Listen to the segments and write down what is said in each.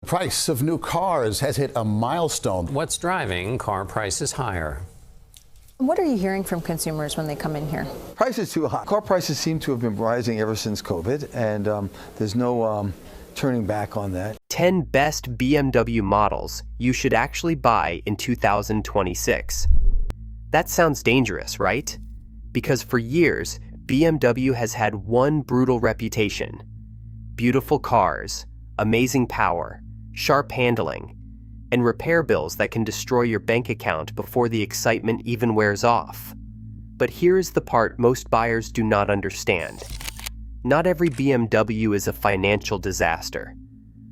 Price of new cars has hit a milestone. What's driving car prices higher? What are you hearing from consumers when they come in here? Prices too high. Car prices seem to have been rising ever since COVID, and there's no turning back on that. 10 best BMW models you should actually buy in 2026. That sounds dangerous, right? Because for years, BMW has had one brutal reputation: beautiful cars, amazing power, sharp handling, and repair bills that can destroy your bank account before the excitement even wears off. But here's the part most buyers do not understand. Not every BMW is a financial disaster.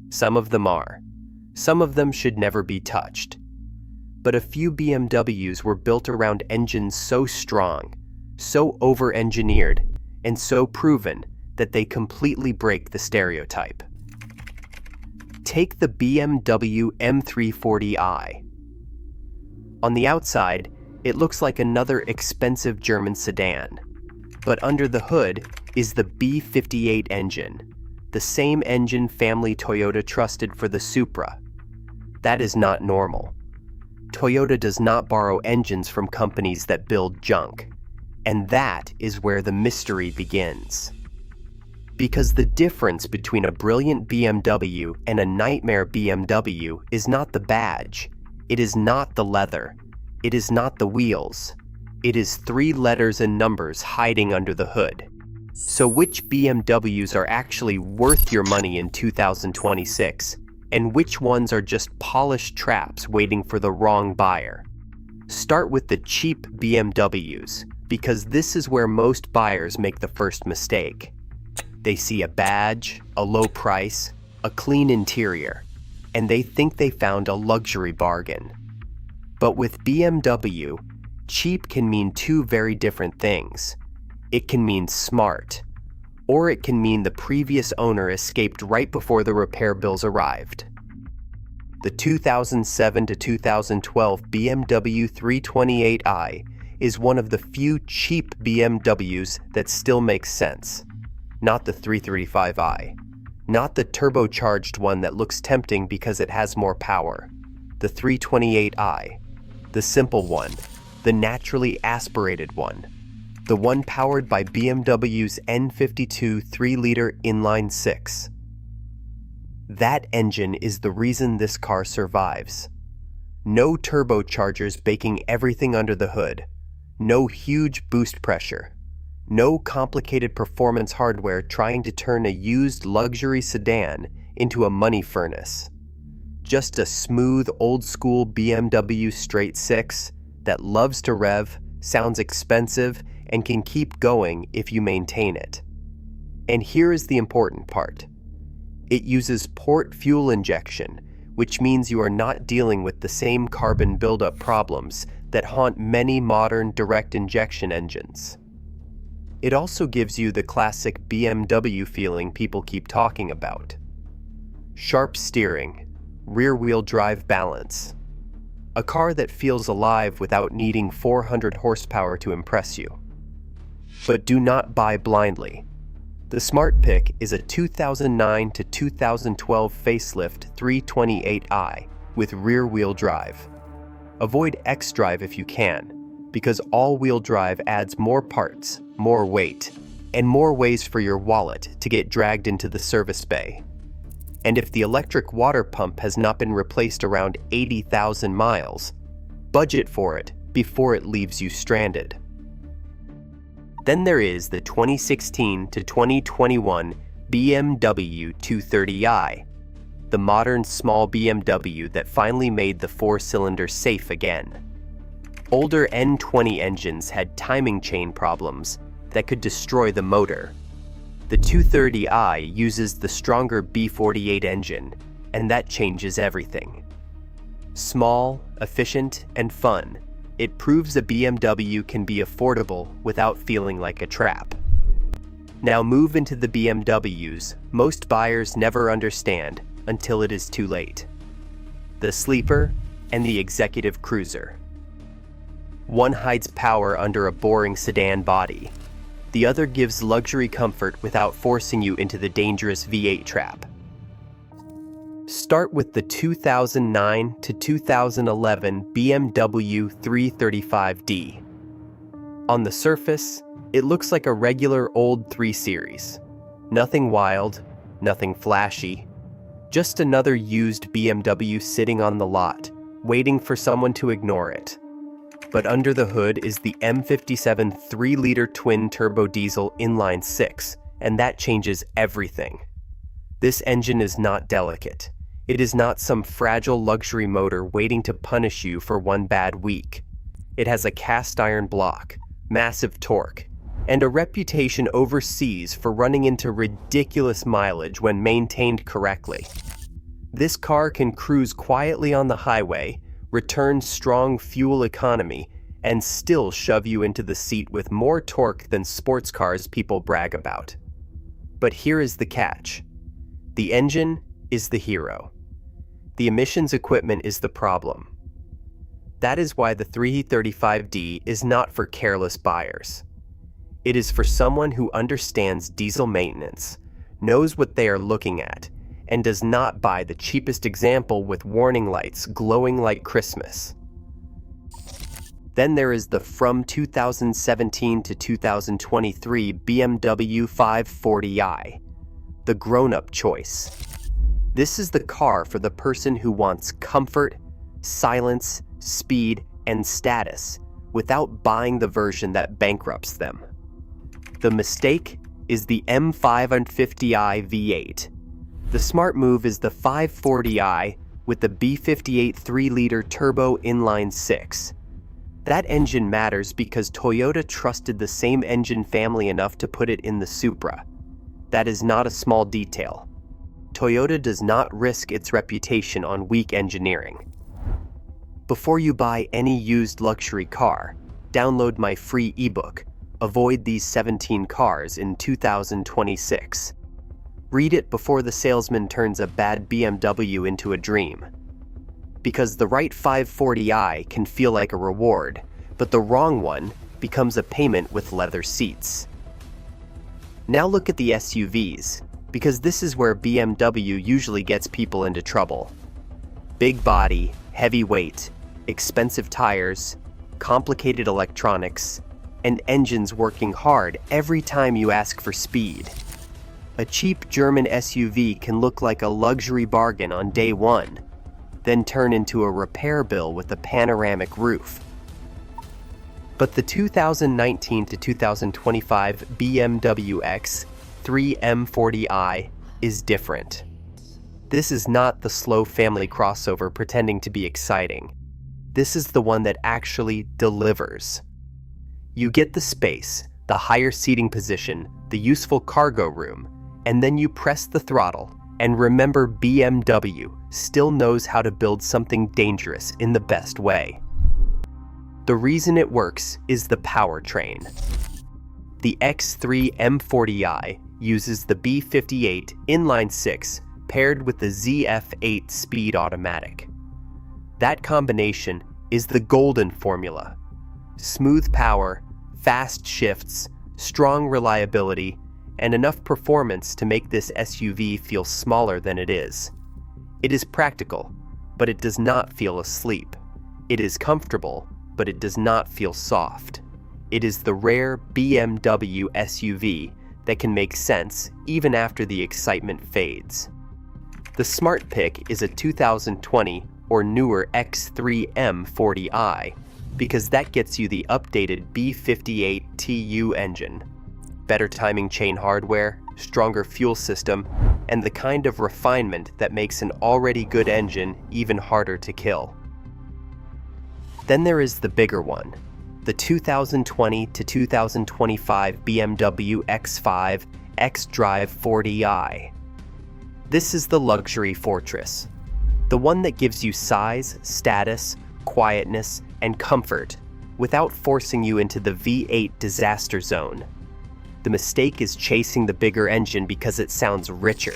Some of them are. Some of them should never be touched. But a few BMWs were built around engines so strong, so over-engineered, and so proven that they completely break the stereotype. Take the BMW M340i. On the outside, it looks like another expensive German sedan. But under the hood is the B58 engine, the same engine family Toyota trusted for the Supra. That is not normal. Toyota does not borrow engines from companies that build junk. And that is where the mystery begins. Because the difference between a brilliant BMW and a nightmare BMW is not the badge, it is not the leather, it is not the wheels, it is 3 letters and numbers hiding under the hood. So which BMWs are actually worth your money in 2026, and which ones are just polished traps waiting for the wrong buyer? Start with the cheap BMWs, because this is where most buyers make the first mistake. They see a badge, a low price, a clean interior, and they think they found a luxury bargain. But with BMW, cheap can mean 2 very different things. It can mean smart, or it can mean the previous owner escaped right before the repair bills arrived. The 2007 to 2012 BMW 328i is one of the few cheap BMWs that still makes sense. Not the 335i. Not the turbocharged one that looks tempting because it has more power. The 328i. The simple one. The naturally aspirated one. The one powered by BMW's N52 3-liter inline-6. That engine is the reason this car survives. No turbochargers baking everything under the hood. No huge boost pressure. No complicated performance hardware trying to turn a used luxury sedan into a money furnace. Just a smooth, old-school BMW straight 6 that loves to rev, sounds expensive, and can keep going if you maintain it. And here is the important part. It uses port fuel injection, which means you are not dealing with the same carbon buildup problems that haunt many modern direct injection engines. It also gives you the classic BMW feeling people keep talking about. Sharp steering, rear-wheel drive balance. A car that feels alive without needing 400 horsepower to impress you. But do not buy blindly. The smart pick is a 2009 to 2012 facelift 328i with rear-wheel drive. Avoid X-Drive if you can, because all-wheel drive adds more parts, more weight, and more ways for your wallet to get dragged into the service bay. And if the electric water pump has not been replaced around 80,000 miles, budget for it before it leaves you stranded. Then there is the 2016 to 2021 BMW 230i, the modern small BMW that finally made the 4-cylinder safe again. Older N20 engines had timing chain problems that could destroy the motor. The 230i uses the stronger B48 engine, and that changes everything. Small, efficient, and fun, it proves a BMW can be affordable without feeling like a trap. Now move into the BMWs most buyers never understand until it is too late. The sleeper and the executive cruiser. One hides power under a boring sedan body. The other gives luxury comfort without forcing you into the dangerous V8 trap. Start with the 2009 to 2011 BMW 335d. On the surface, it looks like a regular old 3 Series. Nothing wild, nothing flashy. Just another used BMW sitting on the lot, waiting for someone to ignore it. But under the hood is the M57 3-liter twin-turbo diesel inline-6, and that changes everything. This engine is not delicate. It is not some fragile luxury motor waiting to punish you for one bad week. It has a cast-iron block, massive torque, and a reputation overseas for running into ridiculous mileage when maintained correctly. This car can cruise quietly on the highway, return strong fuel economy, and still shove you into the seat with more torque than sports cars people brag about. But here is the catch. The engine is the hero. The emissions equipment is the problem. That is why the 335d is not for careless buyers. It is for someone who understands diesel maintenance, knows what they are looking at, and does not buy the cheapest example with warning lights glowing like Christmas. Then there is the from 2017 to 2023 BMW 540i, the grown-up choice. This is the car for the person who wants comfort, silence, speed, and status without buying the version that bankrupts them. The mistake is the M550i V8. The smart move is the 540i with the B58 3-liter turbo inline-6. That engine matters because Toyota trusted the same engine family enough to put it in the Supra. That is not a small detail. Toyota does not risk its reputation on weak engineering. Before you buy any used luxury car, download my free ebook, Avoid These 17 Cars in 2026. Read it before the salesman turns a bad BMW into a dream. Because the right 540i can feel like a reward, but the wrong one becomes a payment with leather seats. Now look at the SUVs, because this is where BMW usually gets people into trouble. Big body, heavy weight, expensive tires, complicated electronics, and engines working hard every time you ask for speed. A cheap German SUV can look like a luxury bargain on day one, then turn into a repair bill with a panoramic roof. But the 2019 to 2025 BMW X3 M40i is different. This is not the slow family crossover pretending to be exciting. This is the one that actually delivers. You get the space, the higher seating position, the useful cargo room, and then you press the throttle, and remember BMW still knows how to build something dangerous in the best way. The reason it works is the powertrain. The X3 M40i uses the B58 inline-6 paired with the ZF8 speed automatic. That combination is the golden formula. Smooth power, fast shifts, strong reliability, and enough performance to make this SUV feel smaller than it is. It is practical, but it does not feel asleep. It is comfortable, but it does not feel soft. It is the rare BMW SUV that can make sense even after the excitement fades. The smart pick is a 2020 or newer X3 M40i, because that gets you the updated B58 TU engine. Better timing chain hardware, stronger fuel system, and the kind of refinement that makes an already good engine even harder to kill. Then there is the bigger one, the 2020 to 2025 BMW X5 xDrive 40i. This is the luxury fortress, the one that gives you size, status, quietness, and comfort without forcing you into the V8 disaster zone. The mistake is chasing the bigger engine because it sounds richer.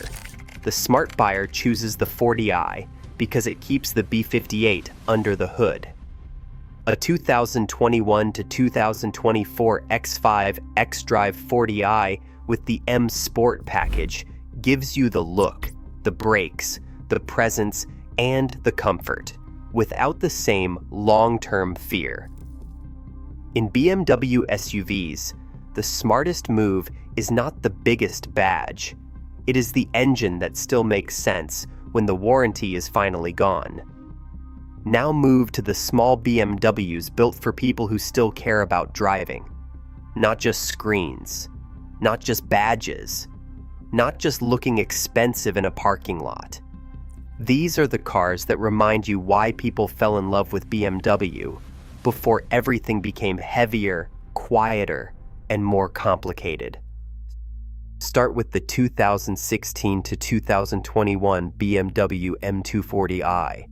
The smart buyer chooses the 40i because it keeps the B58 under the hood. A 2021 to 2024 X5 xDrive 40i with the M Sport package gives you the look, the brakes, the presence, and the comfort, without the same long-term fear. In BMW SUVs, the smartest move is not the biggest badge. It is the engine that still makes sense when the warranty is finally gone. Now move to the small BMWs built for people who still care about driving. Not just screens, not just badges, not just looking expensive in a parking lot. These are the cars that remind you why people fell in love with BMW before everything became heavier, quieter, and more complicated. Start with the 2016 to 2021 BMW M240i.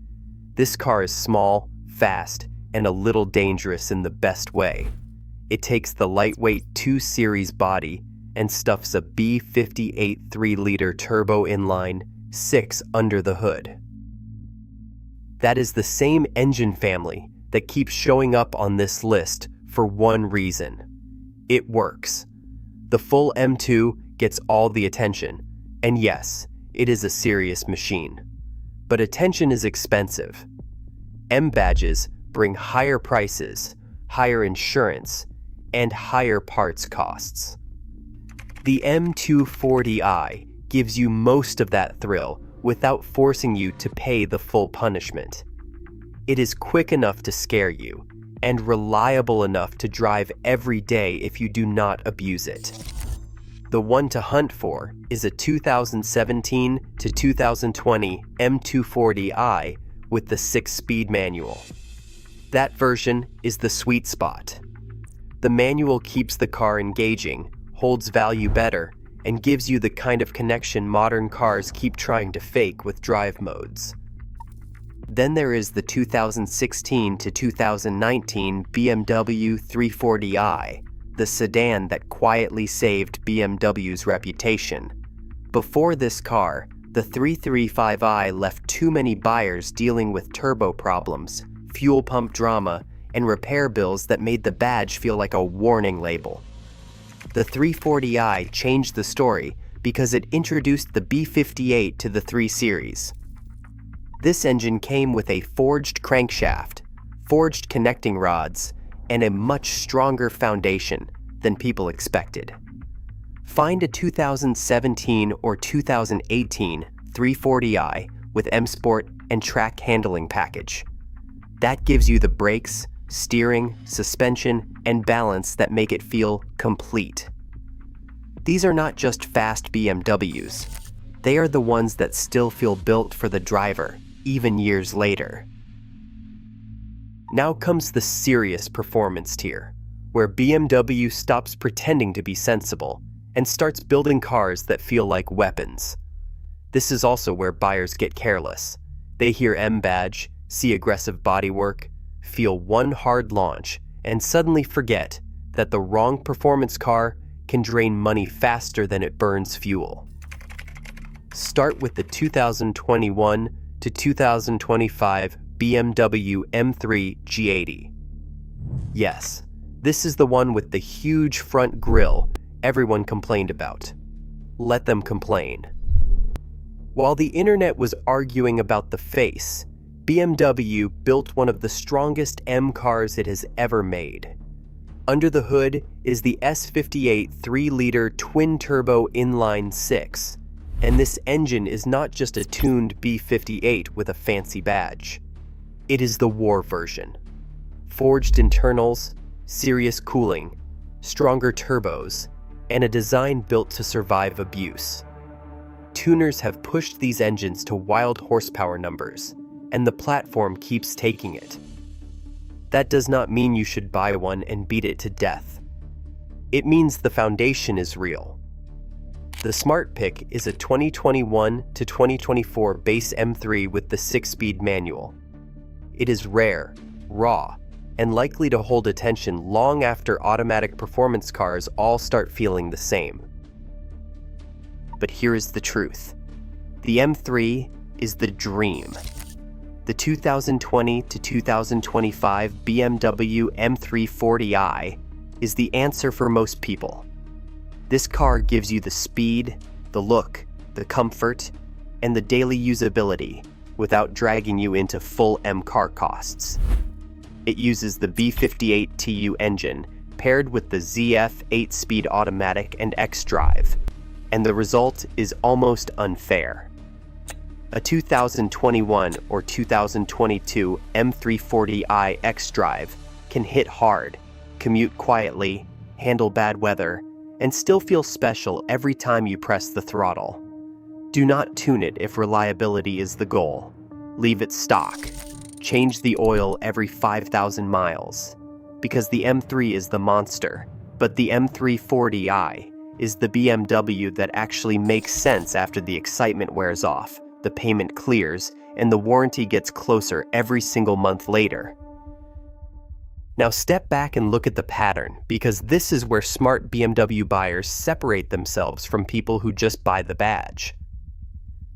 This car is small, fast, and a little dangerous in the best way. It takes the lightweight 2 Series body and stuffs a B58 3-liter turbo inline 6 under the hood. That is the same engine family that keeps showing up on this list for one reason. It works. The full M2 gets all the attention, and yes, it is a serious machine. But attention is expensive. M badges bring higher prices, higher insurance, and higher parts costs. The M240i gives you most of that thrill without forcing you to pay the full punishment. It is quick enough to scare you, and reliable enough to drive every day if you do not abuse it. The one to hunt for is a 2017 to 2020 M240i with the 6-speed manual. That version is the sweet spot. The manual keeps the car engaging, holds value better, and gives you the kind of connection modern cars keep trying to fake with drive modes. Then there is the 2016 to 2019 BMW 340i, the sedan that quietly saved BMW's reputation. Before this car, the 335i left too many buyers dealing with turbo problems, fuel pump drama, and repair bills that made the badge feel like a warning label. The 340i changed the story because it introduced the B58 to the 3 Series. This engine came with a forged crankshaft, forged connecting rods, and a much stronger foundation than people expected. Find a 2017 or 2018 340i with M Sport and track handling package. That gives you the brakes, steering, suspension, and balance that make it feel complete. These are not just fast BMWs. They are the ones that still feel built for the driver, even years later. Now comes the serious performance tier, where BMW stops pretending to be sensible and starts building cars that feel like weapons. This is also where buyers get careless. They hear M badge, see aggressive bodywork, feel one hard launch, and suddenly forget that the wrong performance car can drain money faster than it burns fuel. Start with the 2021 to 2025 BMW M3 G80. Yes, this is the one with the huge front grille everyone complained about. Let them complain. While the internet was arguing about the face, BMW built one of the strongest M cars it has ever made. Under the hood is the S58 3-liter twin-turbo inline 6, and this engine is not just a tuned B58 with a fancy badge. It is the war version. Forged internals, serious cooling, stronger turbos, and a design built to survive abuse. Tuners have pushed these engines to wild horsepower numbers, and the platform keeps taking it. That does not mean you should buy one and beat it to death. It means the foundation is real. The smart pick is a 2021 to 2024 base M3 with the 6-speed manual. It is rare, raw, and likely to hold attention long after automatic performance cars all start feeling the same. But here is the truth. The M3 is the dream. The 2020 to 2025 BMW M3 40i is the answer for most people. This car gives you the speed, the look, the comfort, and the daily usability without dragging you into full M car costs. It uses the B58TU engine paired with the ZF 8-speed automatic and X drive, and the result is almost unfair. A 2021 or 2022 M340i X drive can hit hard, commute quietly, handle bad weather, and still feel special every time you press the throttle. Do not tune it if reliability is the goal. Leave it stock. Change the oil every 5,000 miles. Because the M3 is the monster, but the M340i is the BMW that actually makes sense after the excitement wears off, the payment clears, and the warranty gets closer every single month later. Now step back and look at the pattern, because this is where smart BMW buyers separate themselves from people who just buy the badge.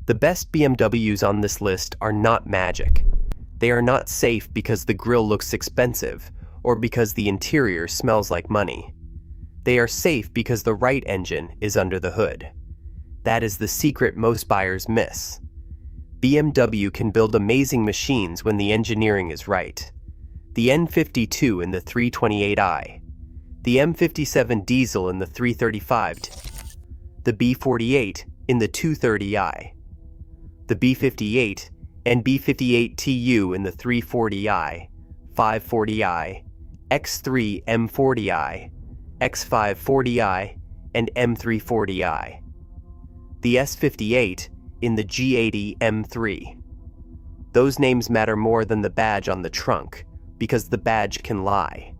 The best BMWs on this list are not magic. They are not safe because the grille looks expensive, or because the interior smells like money. They are safe because the right engine is under the hood. That is the secret most buyers miss. BMW can build amazing machines when the engineering is right. The N52 in the 328i, the M57 diesel in the 335, the B48 in the 230i, the B58 and B58TU in the 340i, 540i, X3 M40i, X5 40i, and M340i. The S58 in the G80 M3. Those names matter more than the badge on the trunk, because the badge can lie.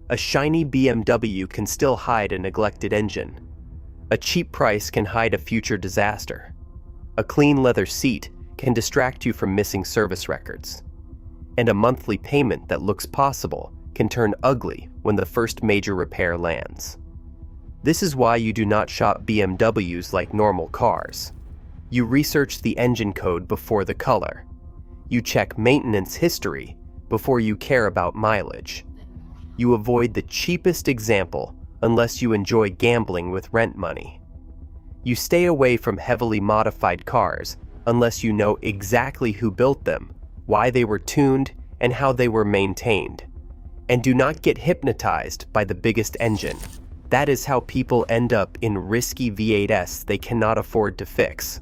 A shiny BMW can still hide a neglected engine. A cheap price can hide a future disaster. A clean leather seat can distract you from missing service records. And a monthly payment that looks possible can turn ugly when the first major repair lands. This is why you do not shop BMWs like normal cars. You research the engine code before the color. You check maintenance history before you care about mileage. You avoid the cheapest example unless you enjoy gambling with rent money. You stay away from heavily modified cars unless you know exactly who built them, why they were tuned, and how they were maintained. And do not get hypnotized by the biggest engine. That is how people end up in risky V8s they cannot afford to fix.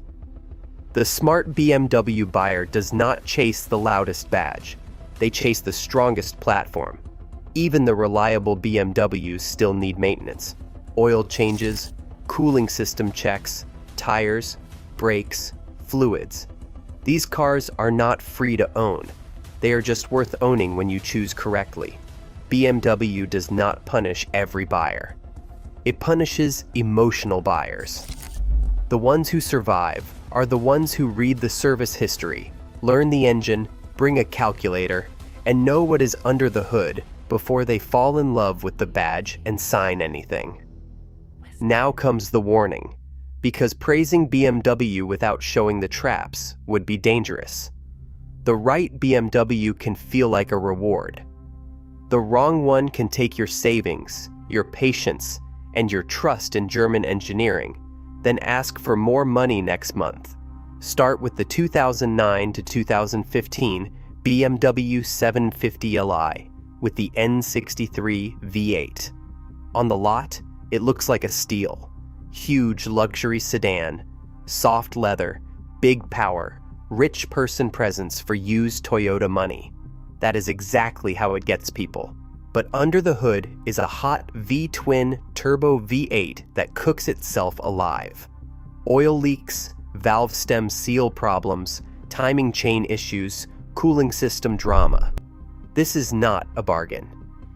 The smart BMW buyer does not chase the loudest badge. They chase the strongest platform. Even the reliable BMWs still need maintenance. Oil changes, cooling system checks, tires, brakes, fluids. These cars are not free to own. They are just worth owning when you choose correctly. BMW does not punish every buyer. It punishes emotional buyers. The ones who survive are the ones who read the service history, learn the engine, bring a calculator, and know what is under the hood before they fall in love with the badge and sign anything. Now comes the warning, because praising BMW without showing the traps would be dangerous. The right BMW can feel like a reward. The wrong one can take your savings, your patience, and your trust in German engineering, then ask for more money next month. Start with the 2009 to 2015 BMW 750 Li with the N63 V8. On the lot, it looks like a steal. Huge luxury sedan, soft leather, big power, rich person presence for used Toyota money. That is exactly how it gets people. But under the hood is a hot V-twin turbo V8 that cooks itself alive. Oil leaks, valve stem seal problems, timing chain issues, cooling system drama. This is not a bargain.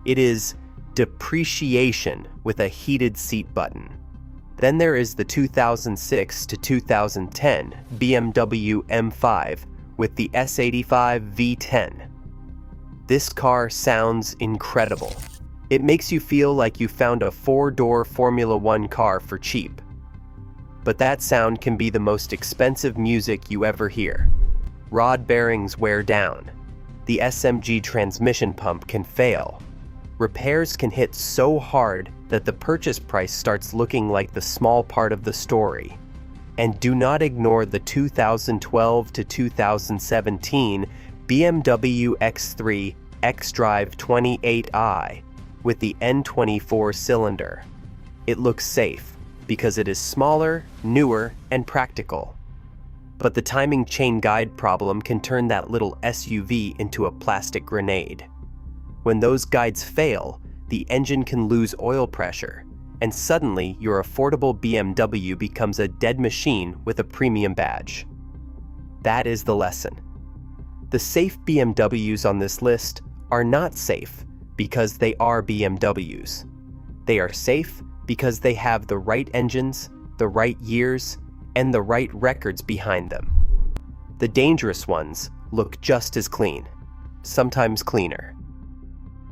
It is depreciation with a heated seat button. Then there is the 2006 to 2010 BMW M5 with the S85 V10. This car sounds incredible. It makes you feel like you found a 4-door Formula One car for cheap. But that sound can be the most expensive music you ever hear. Rod bearings wear down. The SMG transmission pump can fail. Repairs can hit so hard that the purchase price starts looking like the small part of the story. And do not ignore the 2012 to 2017 BMW X3 xDrive 28i with the N24 cylinder. It looks safe because it is smaller, newer, and practical. But the timing chain guide problem can turn that little SUV into a plastic grenade. When those guides fail, the engine can lose oil pressure, and suddenly your affordable BMW becomes a dead machine with a premium badge. That is the lesson. The safe BMWs on this list are not safe because they are BMWs. They are safe because they have the right engines, the right years, and the right records behind them. The dangerous ones look just as clean, sometimes cleaner.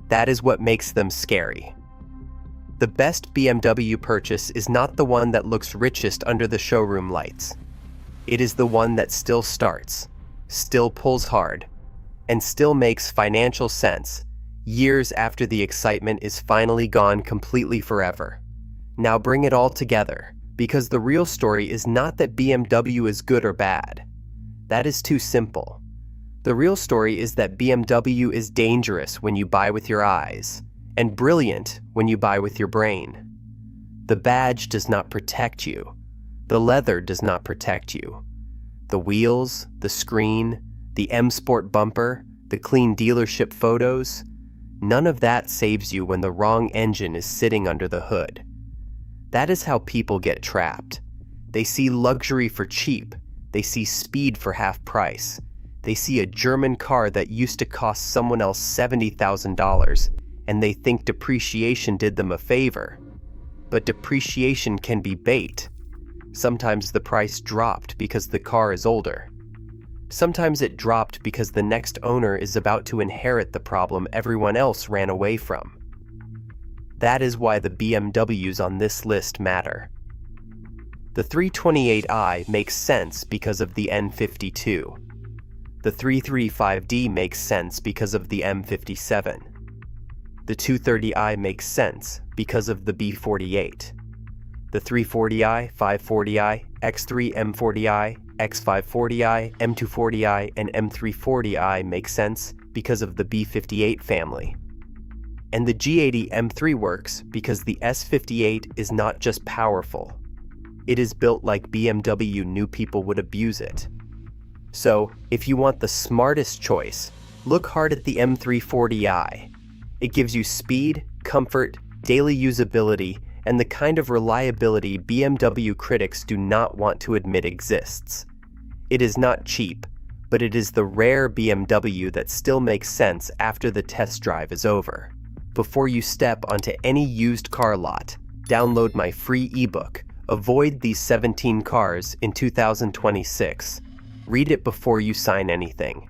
That is what makes them scary. The best BMW purchase is not the one that looks richest under the showroom lights. It is the one that still starts, still pulls hard, and still makes financial sense years after the excitement is finally gone completely forever. Now bring it all together, because the real story is not that BMW is good or bad. That is too simple. The real story is that BMW is dangerous when you buy with your eyes, and brilliant when you buy with your brain. The badge does not protect you. The leather does not protect you. The wheels, the screen, the M Sport bumper, the clean dealership photos, none of that saves you when the wrong engine is sitting under the hood. That is how people get trapped. They see luxury for cheap. They see speed for half price. They see a German car that used to cost someone else $70,000, and they think depreciation did them a favor. But depreciation can be bait. Sometimes the price dropped because the car is older. Sometimes it dropped because the next owner is about to inherit the problem everyone else ran away from. That is why the BMWs on this list matter. The 328i makes sense because of the N52. The 335d makes sense because of the M57. The 230i makes sense because of the B48. The 340i, 540i, X3 M40i, X5 40i, M240i, and M340i make sense because of the B58 family. And the G80 M3 works because the S58 is not just powerful. It is built like BMW knew people would abuse it. So, if you want the smartest choice, look hard at the M340i. It gives you speed, comfort, daily usability, and the kind of reliability BMW critics do not want to admit exists. It is not cheap, but it is the rare BMW that still makes sense after the test drive is over. Before you step onto any used car lot, download my free ebook, Avoid These 17 Cars in 2026. Read it before you sign anything.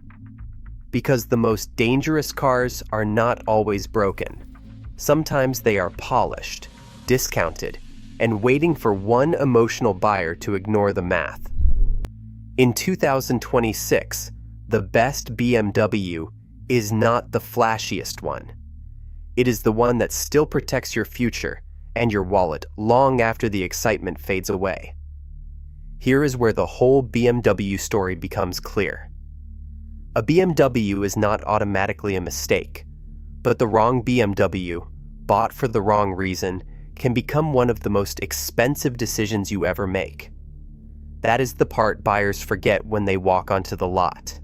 Because the most dangerous cars are not always broken. Sometimes they are polished, discounted, and waiting for one emotional buyer to ignore the math. In 2026, the best BMW is not the flashiest one. It is the one that still protects your future and your wallet long after the excitement fades away. Here is where the whole BMW story becomes clear. A BMW is not automatically a mistake, but the wrong BMW, bought for the wrong reason, can become one of the most expensive decisions you ever make. That is the part buyers forget when they walk onto the lot.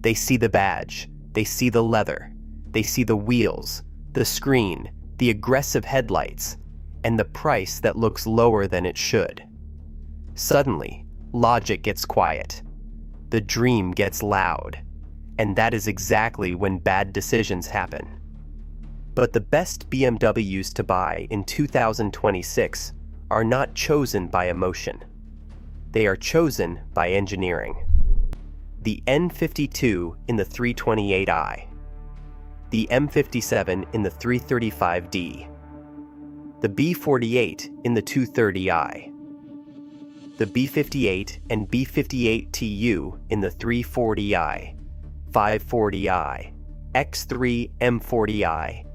They see the badge, they see the leather, they see the wheels, the screen, the aggressive headlights, and the price that looks lower than it should. Suddenly, logic gets quiet. The dream gets loud. And that is exactly when bad decisions happen. But the best BMWs to buy in 2026 are not chosen by emotion. They are chosen by engineering. The N52 in the 328i. The M57 in the 335d. The B48 in the 230i. The B58 and B58TU in the 340i, 540i, X3 M40i,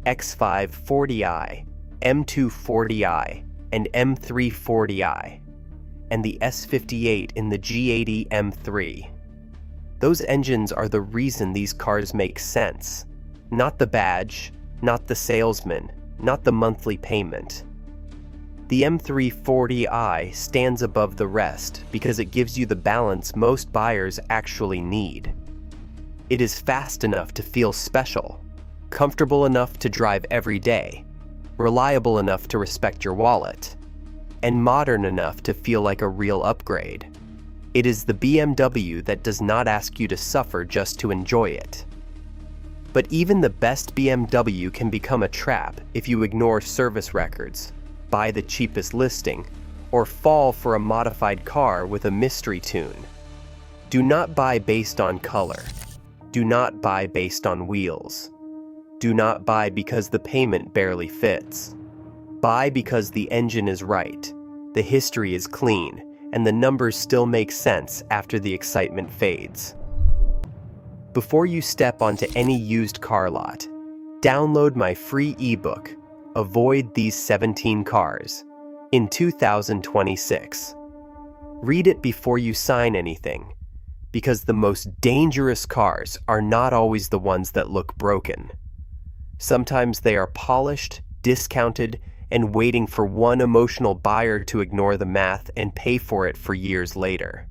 X5 40i, M2 40i, and M3 40i. and the S58 in the G80 M3. Those engines are the reason these cars make sense. Not the badge, not the salesman, not the monthly payment. The M340i stands above the rest because it gives you the balance most buyers actually need. It is fast enough to feel special, comfortable enough to drive every day, reliable enough to respect your wallet, and modern enough to feel like a real upgrade. It is the BMW that does not ask you to suffer just to enjoy it. But even the best BMW can become a trap if you ignore service records, buy the cheapest listing, or fall for a modified car with a mystery tune. Do not buy based on color. Do not buy based on wheels. Do not buy because the payment barely fits. Buy because the engine is right, the history is clean, and the numbers still make sense after the excitement fades. Before you step onto any used car lot, download my free ebook, Avoid These 17 Cars, in 2026. Read it before you sign anything, because the most dangerous cars are not always the ones that look broken. Sometimes they are polished, discounted, and waiting for one emotional buyer to ignore the math and pay for it for years later.